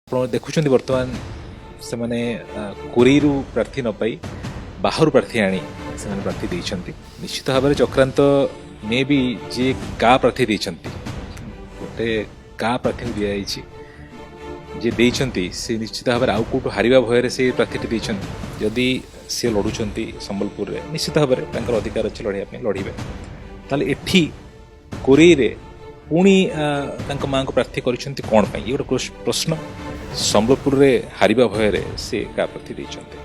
देखुं बर्तमान से माने कोरीरू प्रार्थी न पाई बाहर प्रार्थी आनी से प्रार्थी देइछंती। निश्चित भाव में चक्रांत मे भी जी का प्रार्थी देइछंती गोटे का प्रार्थी दिखाई जे देइछंती से निश्चित भाव में आउ कौटू हारिबा भय से प्रार्थी देइछंती। जदि सी लड़ुंट संबलपुर में निश्चित भाव में अधिकार अच्छे लड़ाई लड़े ताल एठी कोरी रे पुणी माँ को प्रार्थी करिसेंती कोन पई ये गोटे प्रश्न संबलपुर रे हारिबा भय रे से का प्रार्थी देइछंती।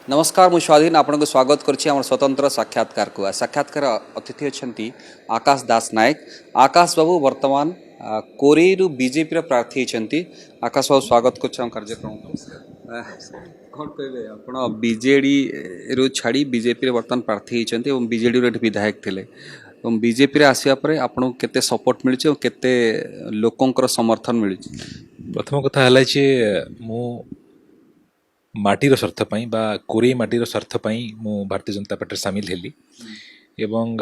नमस्कार मु स्वाधीन आपन को स्वागत करछि हमर स्वतंत्र साक्षात्कार को। साक्षात्कार अतिथि अछंती आकाश दास नायक। आकाश बाबू वर्तमान कोरेरु बीजेपी रे प्रार्थी अछंती। आकाश बाबू स्वागत करछि हम कार्यक्रम। कोन कहबे आपण बीजेडी रु छाड़ी बीजेपी रे वर्तमान प्रार्थी अछंती और बीजेडी रे विधायक थिले और बीजेपी रे आसिया परे आपण केते सपोर्ट मिलछि और केते लोकंकर समर्थन मिलछि। प्रथम कथा हला जे मु माटीर स्वार्थ पाई बा कोरे माटीर स्वार्थ पाई मु भारतीय जनता पार्टी सामिल हेली एवं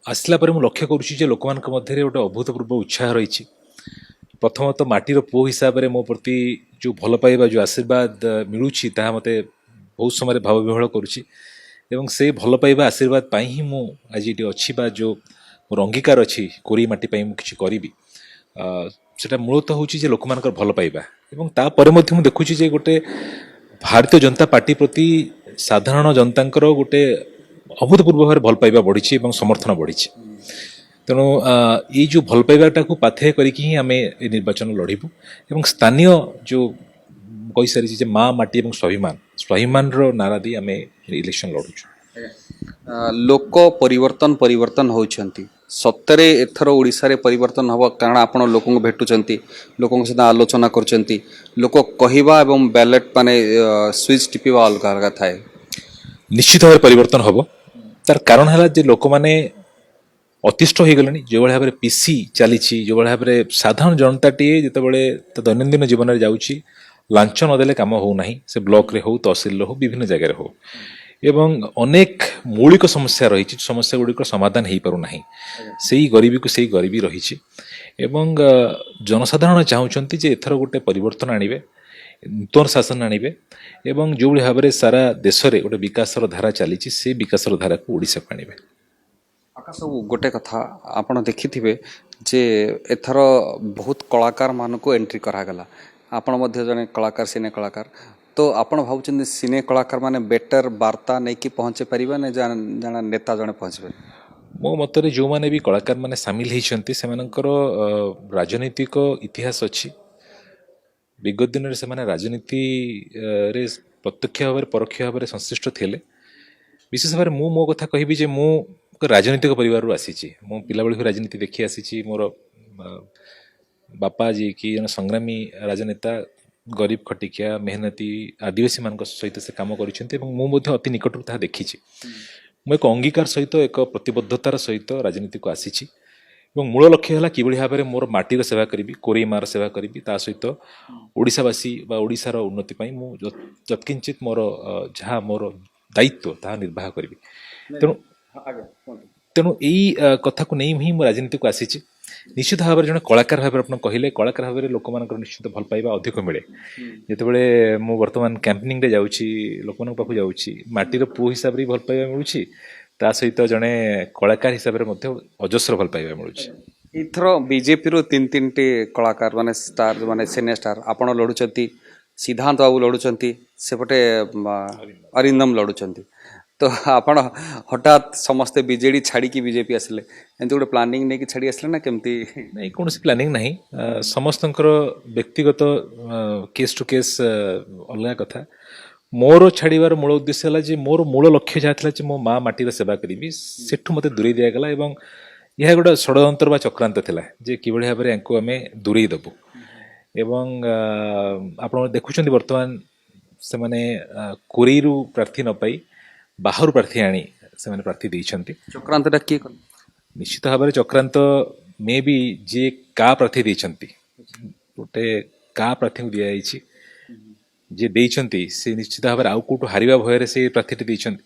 आसला पर मु लक्ष्य करूछि जे लोकमानक मध्ये गोटे अभूतपूर्व उत्साह रही। प्रथम तो माटीर पो हिसाब रे मो प्रति जो भल पाइबा जो आशीर्वाद मिलुछि ताहा मते बहुत समय भाव विहल करूछि एवं से भल पाइबा आशीर्वाद पाई ही मु आज ये अच्छी बा जो मोर अंगीकार अच्छी कोरी माटी पाई मु किछि करिबि सेटा मूलतः हूँ जे लोक मानकर भल पाइबा एवं तापर मध्य मु देखुछि जे गोटे भारतीय जनता पार्टी प्रति साधारण जनतांकर गोटे अभूतपूर्व भाव भल पाइबा बढ़ी एवं समर्थन बढ़ी। तेणु ये जो भल पाइबाटा को पाथेय करिकि ही आमे ए निर्वाचन लड़िबु एवं स्थानीय जो कहि सारी जे माँ माटी एवं स्वाभिमान रो नारा दी आमे इलेक्शन लड़ुछु। लोक परिवर्तन होउछंती सत्तरे एथर ओडिसा रे परिवर्तन हबो कारण आपण लोकन को भेटुचंती लोकन सहित आलोचना करचंती लोक कहिबा एवं बैलेट माने स्विच टिपिबा अलग अलग थाए। निश्चित भाव परिवर्तन हबो तार कारण हला जे लोक माने अतिष्ठ हो गले जो भाव में पीसी चली जो भाव में साधारण जनताटी जिते दैनंदिन जीवन में जाऊँगी लांच नदेले कम होना से ब्लॉक रे हो तहसिल हो विभिन्न जगह हो एवं अनेक मौलिक समस्या रही समस्या गुड़िक समाधान हो पारना से गरीबी को से गरीबी रही एवं जनसाधारण चाहते जे एथर गोटे परिवर्तन आणवे नूतन शासन आणवे एवं जो भाव में सारा देश में गोटे विकासर धारा चली से विकासर धारा को ओडिशा को आणवे। आकाश गोटे कथा आपण देखिथिबे जे एथर बहुत कलाकार मान को एंट्री करागला आपण मध्य जने कलाकार सिने कलाकार तो आपण भावुचंदी सिने कलाकार माने बेटर वार्ता नहीं कि पहुँचे पारिबा ने जाना नेता जने पहुँचबे। मो मतरे जो माने भी कलाकार माने सामिल होइछंती सेमानकर राजनीतिक इतिहास अछि विगत दिन रे सेमाने राजनीति रे प्रत्यक्ष भाव परोक्ष भाव संश्लिष्ट थिले। विशेष भाव मु मो कथा कहबी जे मु राजनीतिक परिवार आसी मो पिला बेलू राजनीति देखी आसी मोर बापा जी कि जन संग्रामी राजनेता गरीब खटिकिया मेहनती आदिवासी मान सहित से काम कर अति निकटू ता देखी मु एक अंगीकार सहित एक प्रतिबद्धतार सहित राजनीति को आसी मूल लक्ष्य है कि भाव में मोर माटीर सेवा करी कोरेई मार सेवा करी ता सहित ओडिशावासी बा ओडिशार उन्नति पाई मु यत्किंचित मोर जहाँ मोर दायित्व ता निर्वाह करी। तेणु तेणु यही कथा को नहीं ही राजनीति को आसी निश्चित भाव में जड़े कलाकार भाव में कहले कलाकार भाव में लोक मान निश्चित भल पाइबा अधिक मिले जितेबाला मु बर्तमान कैंपेनिंग रे जाऊँगी लोक मान पाखु जाऊँगी माटीर पु हिसाब से भल पाइबा मिलूँ ता सहित जड़े कलाकार हिसाब से अजस्र भल पाइबा मिलूँ। इथर बीजेपी रो तीन तीन टी कलाकार माने स्टार माने सिने स्टार आपण लड़ुचंती सिद्धांत बाबू लड़ुचंती सेपटे अरिंदम लड़ुचंती तो आपण हठात समस्ते बीजेडी छाड़ी की बीजेपी आसिले एंत गोटे प्लानिंग नहीं कि छाड़ी आसिले ना केमती नहीं कौन प्लानिंग नहीं समस्तंकर व्यक्तिगत केस टू केस अलग कथा मोर छाड़ार मूल उद्देश्य है जे मोर मूल लक्ष्य जहाँ था मो माँ माटीर सेवा करी सेठू मत दूरे दिगला एवं यह गोटे षड्यंत्र बा चक्रांत थिला जे कि भाव में आम दूरे देबू एवं आप देखुं बर्तमान से माने कोरेरु प्रार्थी न पाई बाहर प्रार्थी आनी से प्रार्थी देइछंती। चक्रांतटा किए निश्चित भाव में चक्रांत मे भी जे का प्रार्थी देइछंती गोटे का प्रार्थी को दिखाई जे देइछंती से निश्चित भाव में आउ कौटू हारिबा भय से प्रार्थी देइछंती।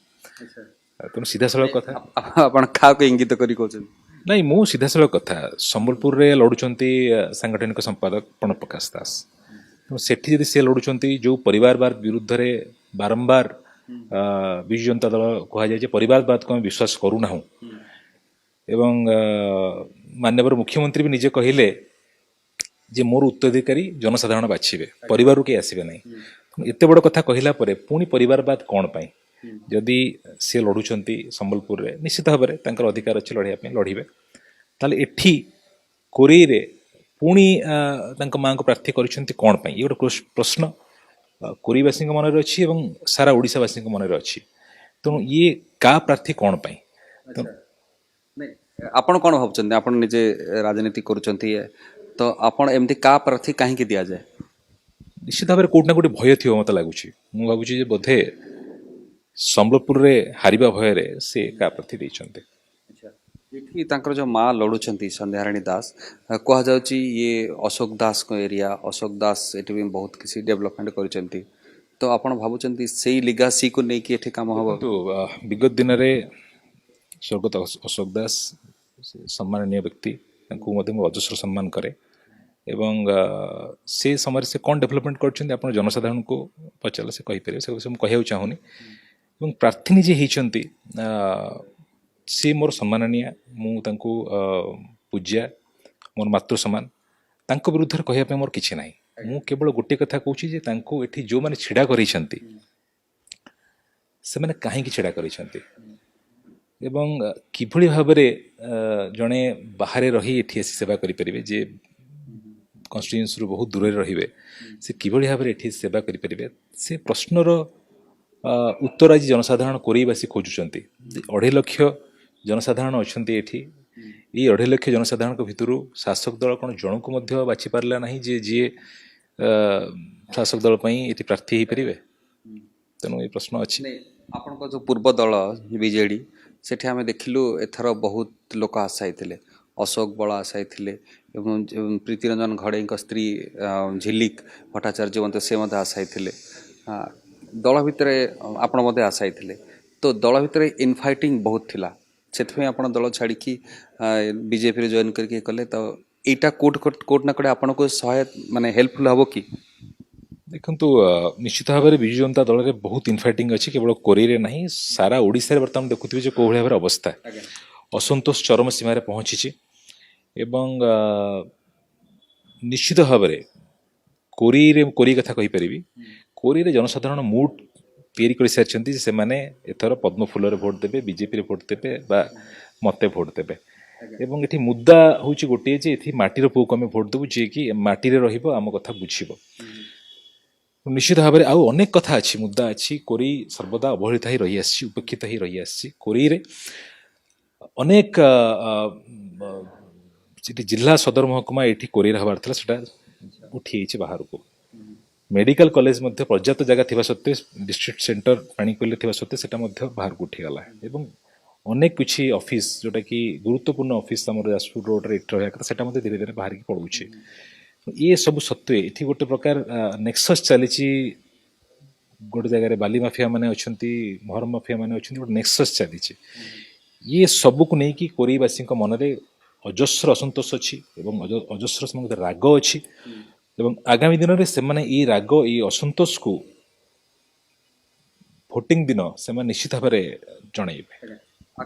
तेणु सीधा सड़क कथा आपण खा को इंगित करी कहउछन नहीं मु सीधा सड़क कथा संबलपुर रे लड़ुचंती सांगठनिक संपादक प्रणव प्रकाश दास ତେଣୁ ସେଠି ଯଦି ସେ ଲଢ଼ୁଛନ୍ତି ଯେଉଁ ପରିବାରବାଦ ବିରୁଦ୍ଧରେ ବାରମ୍ବାର ବିଜୁ ଜନତା ଦଳ କୁହାଯାଏ ଯେ ପରିବାରବାଦକୁ ଆମେ ବିଶ୍ୱାସ କରୁନାହୁଁ ଏବଂ ମାନ୍ୟବର ମୁଖ୍ୟମନ୍ତ୍ରୀ ବି ନିଜେ କହିଲେ ଯେ ମୋର ଉତ୍ତରାଧିକାରୀ ଜନସାଧାରଣ ବାଛିବେ, ପରିବାରରୁ କେହି ଆସିବେ ନାହିଁ। ଏତେ ବଡ଼ କଥା କହିଲା ପରେ ପୁଣି ପରିବାରବାଦ କ'ଣ ପାଇଁ? ଯଦି ସେ ଲଢ଼ୁଛନ୍ତି ସମ୍ବଲପୁରରେ ନିଶ୍ଚିତ ଭାବରେ ତାଙ୍କର ଅଧିକାର ଅଛି ଲଢ଼ିବା ପାଇଁ, ଲଢ଼ିବେ। ତାହେଲେ ଏଠି କୋରେଇରେ ପୁଣି ତାଙ୍କ ମାଆଙ୍କୁ ପ୍ରାର୍ଥୀ କରିଛନ୍ତି କ'ଣ ପାଇଁ? ଇଏ ଗୋଟେ ପ୍ରଶ୍ନ କୋରେଇବାସୀଙ୍କ ମନରେ ଅଛି ଏବଂ ସାରା ଓଡ଼ିଶାବାସୀଙ୍କ ମନରେ ଅଛି। ତେଣୁ ଇଏ କାହା ପ୍ରାର୍ଥୀ କ'ଣ ପାଇଁ? ଆପଣ କ'ଣ ଭାବୁଛନ୍ତି? ଆପଣ ନିଜେ ରାଜନୀତି କରୁଛନ୍ତି, ତ ଆପଣ ଏମିତି କାହା ପ୍ରାର୍ଥୀ କାହିଁକି ଦିଆଯାଏ? ନିଶ୍ଚିତ ଭାବରେ କୋଉଠି ନା କୋଉଠି ଭୟ ଥିବ ମୋତେ ଲାଗୁଛି। ମୁଁ ଭାବୁଛି ଯେ ବୋଧେ ସମ୍ବଲପୁରରେ ହାରିବା ଭୟରେ ସେ କାହା ପ୍ରାର୍ଥୀ ଦେଇଛନ୍ତି। ଏଠି ତାଙ୍କର ଯେଉଁ ମା ଲଢ଼ୁଛନ୍ତି ସନ୍ଧ୍ୟାରାଣୀ ଦାସ, କୁହାଯାଉଛି ଇଏ ଅଶୋକ ଦାସଙ୍କ ଏରିଆ। ଅଶୋକ ଦାସ ଏଠି ବି ବହୁତ କିଛି ଡେଭଲପମେଣ୍ଟ କରିଛନ୍ତି, ତ ଆପଣ ଭାବୁଛନ୍ତି ସେଇ ଲିଗାସିକୁ ନେଇକି ଏଠି କାମ ହେବ? କିନ୍ତୁ ବିଗତ ଦିନରେ ସ୍ୱର୍ଗତ ଅଶୋକ ଦାସ ସେ ସମ୍ମାନନୀୟ ବ୍ୟକ୍ତି, ତାଙ୍କୁ ମଧ୍ୟ ମୁଁ ଅଜସ୍ର ସମ୍ମାନ କରେ ଏବଂ ସେ ସମୟରେ ସେ କ'ଣ ଡେଭଲପମେଣ୍ଟ କରିଛନ୍ତି ଆପଣ ଜନସାଧାରଣଙ୍କୁ ପଚାରିଲେ ସେ କହିପାରିବେ, ସେ କଥା ମୁଁ କହିବାକୁ ଚାହୁଁନି। ଏବଂ ପ୍ରାର୍ଥୀ ନିଜେ ହେଇଛନ୍ତି, ସେ ମୋର ସମ୍ମାନନୀୟ, ମୁଁ ତାଙ୍କୁ ପୂଜ୍ୟା, ମୋର ମାତୃ ସମାନ। ତାଙ୍କ ବିରୁଦ୍ଧରେ କହିବା ପାଇଁ ମୋର କିଛି ନାହିଁ। ମୁଁ କେବଳ ଗୋଟିଏ କଥା କହୁଛି ଯେ ତାଙ୍କୁ ଏଠି ଯେଉଁମାନେ ଛିଡ଼ା କରିଛନ୍ତି ସେମାନେ କାହିଁକି ଛିଡ଼ା କରିଛନ୍ତି ଏବଂ କିଭଳି ଭାବରେ ଜଣେ ବାହାରେ ରହି ଏଠି ଆସି ସେବା କରିପାରିବେ, ଯେ କନଷ୍ଟିଟ୍ୟୁଏନ୍ସିରୁ ବହୁତ ଦୂରରେ ରହିବେ, ସେ କିଭଳି ଭାବରେ ଏଠି ସେବା କରିପାରିବେ, ସେ ପ୍ରଶ୍ନର ଉତ୍ତର ଆଜି ଜନସାଧାରଣ କୋରେଇବାସୀ ଖୋଜୁଛନ୍ତି। 2.5 ଲକ୍ଷ ଜନସାଧାରଣ ଅଛନ୍ତି ଏଠି। ଏଇ 2.5 ଲକ୍ଷ ଜନସାଧାରଣଙ୍କ ଭିତରୁ ଶାସକ ଦଳ କ'ଣ ଜଣକୁ ମଧ୍ୟ ବାଛି ପାରିଲା ନାହିଁ ଯେ ଯିଏ ଶାସକ ଦଳ ପାଇଁ ଏଠି ପ୍ରାର୍ଥୀ ହେଇପାରିବେ? ତେଣୁ ଏ ପ୍ରଶ୍ନ ଅଛି। ଆପଣଙ୍କ ଯେଉଁ ପୂର୍ବ ଦଳ ବିଜେଡ଼ି, ସେଠି ଆମେ ଦେଖିଲୁ ଏଥର ବହୁତ ଲୋକ ଆସିଥିଲେ। ଅଶୋକ ବଳ ଆସିଥିଲେ ଏବଂ ପ୍ରୀତିରଞ୍ଜନ ଘଡ଼େଇଙ୍କ ସ୍ତ୍ରୀ ଝିଲିକ ଭଟ୍ଟାଚାର୍ଯ୍ୟ ମଧ୍ୟ ସେ ମଧ୍ୟ ଆସିଥିଲେ। ଦଳ ଭିତରେ ଆପଣ ମଧ୍ୟ ଆସିଥିଲେ, ତ ଦଳ ଭିତରେ ଇନଫାଇଟିଂ ବହୁତ ଥିଲା, ସେଥିପାଇଁ ଆପଣ ଦଳ ଛାଡ଼ିକି ବିଜେପିରେ ଜଏନ୍ କରିକି କଲେ। ତ ଏଇଟା କୋଉଠି ନା କୋଉଠି ଆପଣଙ୍କୁ ସହାୟତା ମାନେ ହେଲ୍ପଫୁଲ୍ ହେବ କି? ଦେଖନ୍ତୁ, ନିଶ୍ଚିତ ଭାବରେ ବିଜୁ ଜନତା ଦଳରେ ବହୁତ ଇନଫାଇଟିଂ ଅଛି, କେବଳ କୋରେଇରେ ନାହିଁ, ସାରା ଓଡ଼ିଶାରେ ବର୍ତ୍ତମାନ ଦେଖୁଥିବେ ଯେ କୋଉ ଭଳି ଭାବରେ ଅବସ୍ଥା, ଅସନ୍ତୋଷ ଚରମ ସୀମାରେ ପହଞ୍ଚିଛି ଏବଂ ନିଶ୍ଚିତ ଭାବରେ କୋରେଇ କଥା କହିପାରିବି, କୋରେଇରେ ଜନସାଧାରଣ ମୁଡ୍ ତିଆରି କରିସାରିଛନ୍ତି ଯେ ସେମାନେ ଏଥର ପଦ୍ମ ଫୁଲରେ ଭୋଟ ଦେବେ, ବିଜେପିରେ ଭୋଟ ଦେବେ ବା ମତେ ଭୋଟ ଦେବେ। ଏବଂ ଏଠି ମୁଦ୍ଦା ହେଉଛି ଗୋଟିଏ ଯେ ଏଠି ମାଟିର ପୁଅକୁ ଆମେ ଭୋଟ ଦେବୁ, ଯିଏକି ମାଟିରେ ରହିବ, ଆମ କଥା ବୁଝିବ। ନିଶ୍ଚିତ ଭାବରେ ଆଉ ଅନେକ କଥା ଅଛି, ମୁଦ୍ଦା ଅଛି। କୋରେଇ ସର୍ବଦା ଅବହେଳିତ ହେଇ ରହିଆସିଛି, ଉପେକ୍ଷିତ ହେଇ ରହିଆସିଛି। କୋରେଇରେ ଅନେକ ସେଠି ଜିଲ୍ଲା ସଦର ମହକୁମା ଏଠି କୋରେଇରେ ହେବାର ଥିଲା, ସେଟା ଉଠିଯାଇଛି ବାହାରକୁ। ମେଡ଼ିକାଲ କଲେଜ ମଧ୍ୟ ପର୍ଯ୍ୟାପ୍ତ ଜାଗା ଥିବା ସତ୍ତ୍ୱେ, ଡିଷ୍ଟ୍ରିକ୍ଟ ସେଣ୍ଟର ପାଣିକୋଇଲିରେ ଥିବା ସତ୍ତ୍ୱେ ସେଟା ମଧ୍ୟ ବାହାରକୁ ଉଠିଗଲା ଏବଂ ଅନେକ କିଛି ଅଫିସ୍ ଯେଉଁଟାକି ଗୁରୁତ୍ୱପୂର୍ଣ୍ଣ ଅଫିସ୍ ଆମର ଯାଜପୁର ରୋଡ଼ରେ ଏଠି ରହିବା କଥା, ସେଟା ମଧ୍ୟ ଧୀରେ ଧୀରେ ବାହାରିକି ପଳାଉଛି। ଇଏ ସବୁ ସତ୍ତ୍ୱେ ଏଠି ଗୋଟେ ପ୍ରକାର ନେକ୍ସସ୍ ଚାଲିଛି। ଗୋଟେ ଜାଗାରେ ବାଲି ମାଫିଆ ମାନେ ଅଛନ୍ତି, ମହରମ ମାଫିଆ ମାନେ ଅଛନ୍ତି, ଗୋଟେ ନେକ୍ସସ୍ ଚାଲିଛି। ଇଏ ସବୁକୁ ନେଇକି କୋରେଇବାସୀଙ୍କ ମନରେ ଅଜସ୍ର ଅସନ୍ତୋଷ ଅଛି ଏବଂ ଅଜସ୍ର ସେମାନଙ୍କ ରାଗ ଅଛି ଏବଂ ଆଗାମୀ ଦିନରେ ସେମାନେ ଏଇ ରାଗ, ଏଇ ଅସନ୍ତୋଷକୁ ଭୋଟିଂ ଦିନ ସେମାନେ ନିଶ୍ଚିତ ଭାବରେ ଜଣେଇବେ।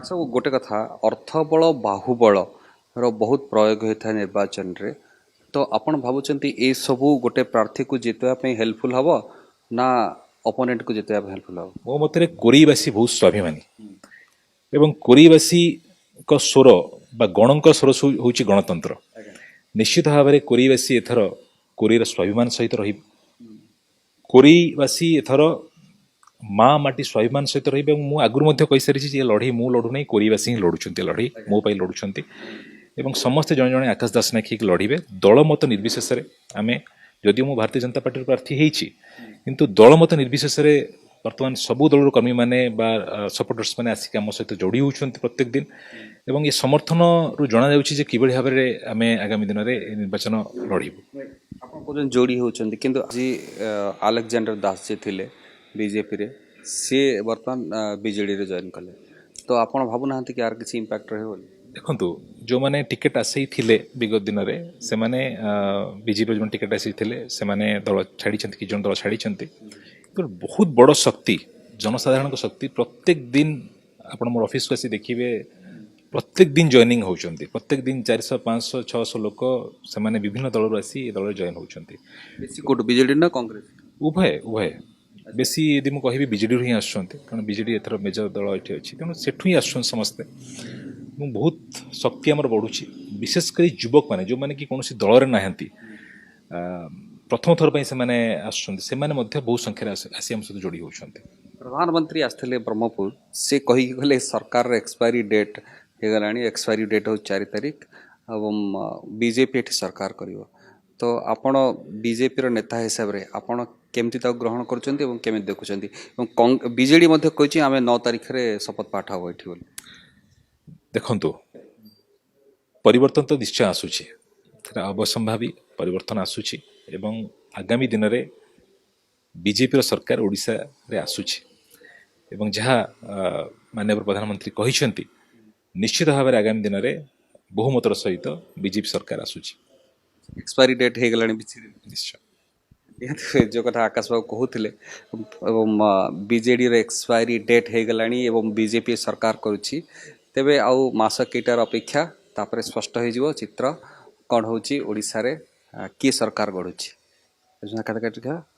ସବୁ ଗୋଟେ କଥା, ଅର୍ଥବଳ ବାହୁବଳର ବହୁତ ପ୍ରୟୋଗ ହୋଇଥାଏ ନିର୍ବାଚନରେ, ତ ଆପଣ ଭାବୁଛନ୍ତି ଏସବୁ ଗୋଟେ ପ୍ରାର୍ଥୀକୁ ଜିତିବା ପାଇଁ ହେଲ୍ପଫୁଲ୍ ହେବ ନା ଅପୋନେଣ୍ଟକୁ ଜିତିବା ପାଇଁ ହେଲ୍ପଫୁଲ୍ ହେବ? ମୋ ମତରେ କୋରେଇବାସୀ ବହୁତ ସ୍ୱାଭିମାନୀ ଏବଂ କୋରେଇବାସୀଙ୍କ ସ୍ୱର ବା ଗଣଙ୍କ ସ୍ୱର ହେଉଛି ଗଣତନ୍ତ୍ର। ନିଶ୍ଚିତ ଭାବରେ କୋରେଇବାସୀ ଏଥର କୋରେଇର ସ୍ୱାଭିମାନ ସହିତ ରହିବେ। କୋରେଇବାସୀ ଏଥର ମା ମାଟି ସ୍ୱାଭିମାନ ସହିତ ରହିବେ ଏବଂ ମୁଁ ଆଗରୁ ମଧ୍ୟ କହିସାରିଛି ଯେ ଲଢ଼େଇ ମୁଁ ଲଢ଼ୁନାହିଁ, କୋରେଇବାସୀ ହିଁ ଲଢ଼ୁଛନ୍ତି, ଲଢ଼େଇ ମୋ ପାଇଁ ଲଢ଼ୁଛନ୍ତି ଏବଂ ସମସ୍ତେ ଜଣେ ଜଣେ ଆକାଶ ଦାସ ନାୟକ ହେଇକି ଲଢ଼ିବେ। ଦଳମତ ନିର୍ବିଶେଷରେ ଆମେ, ଯଦିଓ ମୁଁ ଭାରତୀୟ ଜନତା ପାର୍ଟିର ପ୍ରାର୍ଥୀ ହେଇଛି, କିନ୍ତୁ ଦଳମତ ନିର୍ବିଶେଷରେ ବର୍ତ୍ତମାନ ସବୁ ଦଳର କର୍ମୀମାନେ ବା ସପୋର୍ଟର୍ସ ମାନେ ଆସିକି ଆମ ସହିତ ଯୋଡ଼ି ହେଉଛନ୍ତି ପ୍ରତ୍ୟେକ ଦିନ ଏବଂ ଏ ସମର୍ଥନରୁ ଜଣାଯାଉଛି ଯେ କିଭଳି ଭାବରେ ଆମେ ଆଗାମୀ ଦିନରେ ଏ ନିର୍ବାଚନ ଲଢ଼ିବୁ। ଆପଣ କହୁଛନ୍ତି ଯୋଡ଼ି ହେଉଛନ୍ତି, କିନ୍ତୁ ଆଜି ଆଲେକ୍ଜାଣ୍ଡର ଦାସ ଯିଏ ଥିଲେ ବିଜେପିରେ, ସିଏ ବର୍ତ୍ତମାନ ବିଜେଡ଼ିରେ ଜଏନ୍ କଲେ, ତ ଆପଣ ଭାବୁନାହାନ୍ତି କି ଆର କିଛି ଇମ୍ପାକ୍ଟ ରହିବ ବୋଲି? ଦେଖନ୍ତୁ ଯେଉଁମାନେ ଟିକେଟ୍ ଆସିଥିଲେ ବିଗତ ଦିନରେ ସେମାନେ ବିଜେପିର ଯେଉଁ ଟିକେଟ୍ ଆସିଥିଲେ ସେମାନେ ଦଳ ଛାଡ଼ିଛନ୍ତି, କିଛି ଜଣ ଦଳ ଛାଡ଼ିଛନ୍ତି। କିନ୍ତୁ ବହୁତ ବଡ଼ ଶକ୍ତି, ଜନସାଧାରଣଙ୍କ ଶକ୍ତି ପ୍ରତ୍ୟେକ ଦିନ ଆପଣ ମୋର ଅଫିସକୁ ଆସି ଦେଖିବେ, ପ୍ରତ୍ୟେକ ଦିନ ଜଏନିଂ ହେଉଛନ୍ତି। ପ୍ରତ୍ୟେକ ଦିନ 400, 500, 600 ଲୋକ ସେମାନେ ବିଭିନ୍ନ ଦଳରୁ ଆସି ଏ ଦଳରେ ଜଏନ୍ ହେଉଛନ୍ତି। ବେଶୀ କୋଉଠୁ ବିଜେଡି ନା କଂଗ୍ରେସ? ଉଭୟ ଉଭୟ ବେଶୀ ଯଦି ମୁଁ କହିବି ବିଜେଡ଼ିରୁ ହିଁ ଆସୁଛନ୍ତି, କାରଣ ବିଜେଡ଼ି ଏଥର ମେଜର ଦଳ ଏଠି ଅଛି, ତେଣୁ ସେଠୁ ହିଁ ଆସୁଛନ୍ତି ସମସ୍ତେ। ମୁଁ ବହୁତ ଶକ୍ତି ଆମର ବଢ଼ୁଛି, ବିଶେଷ କରି ଯୁବକମାନେ ଯେଉଁମାନେ କି କୌଣସି ଦଳରେ ନାହାନ୍ତି, ପ୍ରଥମ ଥର ପାଇଁ ସେମାନେ ଆସୁଛନ୍ତି, ସେମାନେ ମଧ୍ୟ ବହୁ ସଂଖ୍ୟାରେ ଆସି ଆମ ସହିତ ଯୋଡ଼ି ହେଉଛନ୍ତି। ପ୍ରଧାନମନ୍ତ୍ରୀ ଆସିଥିଲେ ବ୍ରହ୍ମପୁର, ସେ କହିକି ଗଲେ ସରକାରର ଏକ୍ସପାୟରି ଡେଟ୍ ହେଇଗଲାଣି, ଏକ୍ସପାୟରି ଡେଟ୍ ହେଉଛି 4 ତାରିଖ ଏବଂ ବିଜେପି ଏଠି ସରକାର କରିବ। ତ ଆପଣ ବିଜେପିର ନେତା ହିସାବରେ ଆପଣ କେମିତି ତାକୁ ଗ୍ରହଣ କରୁଛନ୍ତି ଏବଂ କେମିତି ଦେଖୁଛନ୍ତି? ଏବଂ ବିଜେଡି ମଧ୍ୟ କହିଛି ଆମେ 9 ତାରିଖରେ ଶପଥ ପାଠ ହେବ ଏଠି ବୋଲି। ଦେଖନ୍ତୁ, ପରିବର୍ତ୍ତନ ତ ନିଶ୍ଚୟ ଆସୁଛି, ସେଟା ଅବସମ୍ଭାବୀ ପରିବର୍ତ୍ତନ ଆସୁଛି ଏବଂ ଆଗାମୀ ଦିନରେ ବିଜେପିର ସରକାର ଓଡ଼ିଶାରେ ଆସୁଛି ଏବଂ ଯାହା ମାନ୍ୟବର ପ୍ରଧାନମନ୍ତ୍ରୀ କହିଛନ୍ତି, ନିଶ୍ଚିତ ଭାବରେ ଆଗାମୀ ଦିନରେ ବହୁମତର ସହିତ ବିଜେପି ସରକାର ଆସୁଛି। ଏକ୍ସପାୟରି ଡେଟ୍ ହେଇଗଲାଣି ବିଜେଡି। ନିଶ୍ଚୟ। ଯେଉଁ କଥା ଆକାଶ ବାବୁ କହୁଥିଲେ ଏବଂ ବିଜେଡ଼ିର ଏକ୍ସପାୟରି ଡେଟ୍ ହେଇଗଲାଣି ଏବଂ ବିଜେପି ସରକାର କରୁଛି, ତେବେ ଆଉ ମାସ କେଇଟାର ଅପେକ୍ଷା, ତାପରେ ସ୍ପଷ୍ଟ ହୋଇଯିବ ଚିତ୍ର କ'ଣ ହେଉଛି ଓଡ଼ିଶାରେ କିଏ ସରକାର ଗଢ଼ୁଛି।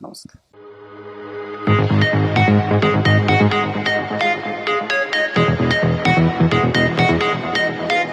ନମସ୍କାର।